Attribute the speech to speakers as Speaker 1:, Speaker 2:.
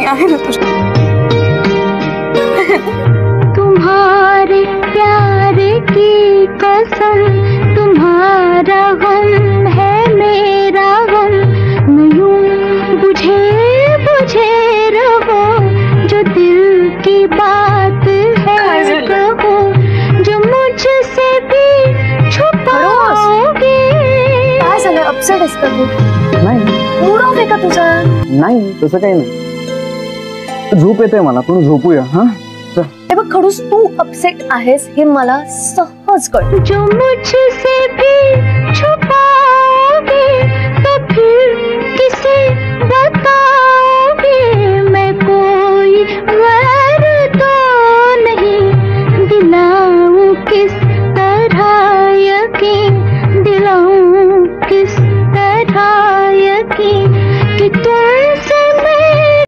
Speaker 1: नाही आहे ना तुझ्या.
Speaker 2: तुम्हारे प्यार की कसम, तुम्हारा गम है मेरा गम, मैं यूं बुझे बुझे रहो, जो दिल की बात है कहो, जो मुझसे भी छुपाओगे.
Speaker 1: काय झालं, अपसेट आहेस का तू?
Speaker 3: नाही
Speaker 1: मूड ऑफ आहे का तुझा?
Speaker 3: नाही तसं काही नाही, झोप येते मला, पण झोपूया. हा
Speaker 1: हे बघ खडूस, तू अपसेट आहेस हे मला सहज कळतं.
Speaker 2: जो मुझसे भी छुपाओगे, तो फिर किसे